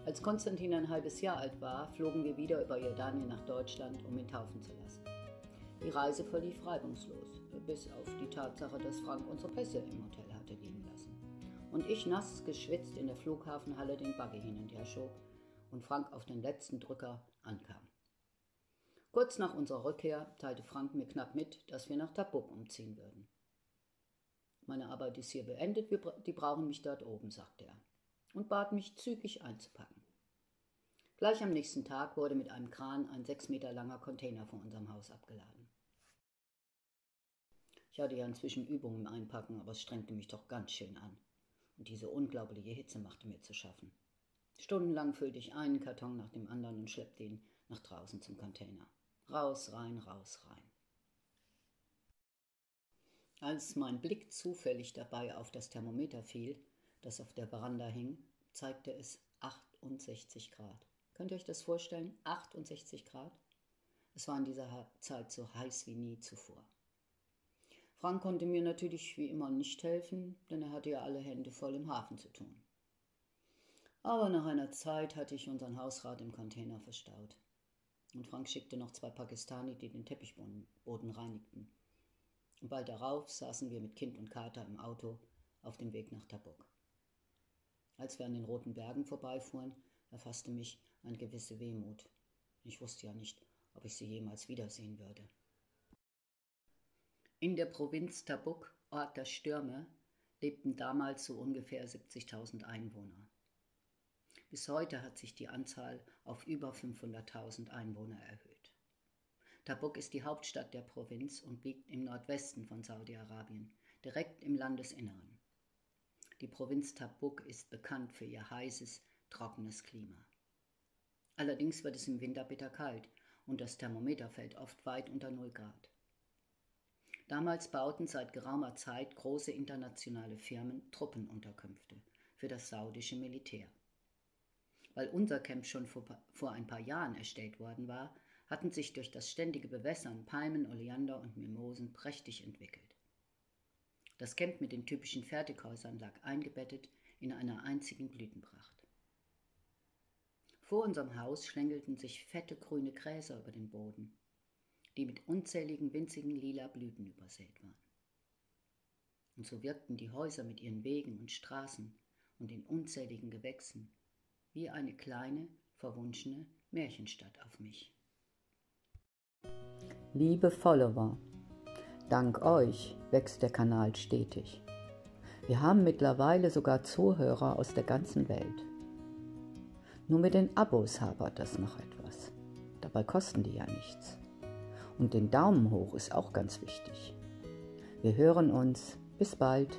Als Konstantin ein halbes Jahr alt war, flogen wir wieder über Jordanien nach Deutschland, um ihn taufen zu lassen. Die Reise verlief reibungslos, bis auf die Tatsache, dass Frank unsere Pässe im Hotel hatte liegen lassen. Und ich nass geschwitzt in der Flughafenhalle den Buggy hin und her schob und Frank auf den letzten Drücker ankam. Kurz nach unserer Rückkehr teilte Frank mir knapp mit, dass wir nach Tabuk umziehen würden. Meine Arbeit ist hier beendet, die brauchen mich dort oben, sagte er, und bat mich zügig einzupacken. Gleich am nächsten Tag wurde mit einem Kran ein 6 Meter langer Container vor unserem Haus abgeladen. Ich hatte ja inzwischen Übungen im Einpacken, aber es strengte mich doch ganz schön an. Und diese unglaubliche Hitze machte mir zu schaffen. Stundenlang füllte ich einen Karton nach dem anderen und schleppte ihn nach draußen zum Container. Raus, rein, raus, rein. Als mein Blick zufällig dabei auf das Thermometer fiel, das auf der Veranda hing, zeigte es 68 Grad. Könnt ihr euch das vorstellen? 68 Grad? Es war in dieser Zeit so heiß wie nie zuvor. Frank konnte mir natürlich wie immer nicht helfen, denn er hatte ja alle Hände voll im Hafen zu tun. Aber nach einer Zeit hatte ich unseren Hausrat im Container verstaut. Und Frank schickte noch 2 Pakistani, die den Teppichboden reinigten. Und bald darauf saßen wir mit Kind und Kater im Auto auf dem Weg nach Tabuk. Als wir an den Roten Bergen vorbeifuhren, erfasste mich eine gewisse Wehmut. Ich wusste ja nicht, ob ich sie jemals wiedersehen würde. In der Provinz Tabuk, Ort der Stürme, lebten damals so ungefähr 70.000 Einwohner. Bis heute hat sich die Anzahl auf über 500.000 Einwohner erhöht. Tabuk ist die Hauptstadt der Provinz und liegt im Nordwesten von Saudi-Arabien, direkt im Landesinneren. Die Provinz Tabuk ist bekannt für ihr heißes, trockenes Klima. Allerdings wird es im Winter bitterkalt und das Thermometer fällt oft weit unter 0 Grad. Damals bauten seit geraumer Zeit große internationale Firmen Truppenunterkünfte für das saudische Militär. Weil unser Camp schon vor ein paar Jahren erstellt worden war, hatten sich durch das ständige Bewässern Palmen, Oleander und Mimosen prächtig entwickelt. Das Camp mit den typischen Fertighäusern lag eingebettet in einer einzigen Blütenpracht. Vor unserem Haus schlängelten sich fette grüne Gräser über den Boden, die mit unzähligen winzigen lila Blüten übersät waren. Und so wirkten die Häuser mit ihren Wegen und Straßen und den unzähligen Gewächsen wie eine kleine, verwunschene Märchenstadt auf mich. Liebe Follower, dank euch wächst der Kanal stetig. Wir haben mittlerweile sogar Zuhörer aus der ganzen Welt. Nur mit den Abos hapert das noch etwas. Dabei kosten die ja nichts. Und den Daumen hoch ist auch ganz wichtig. Wir hören uns. Bis bald.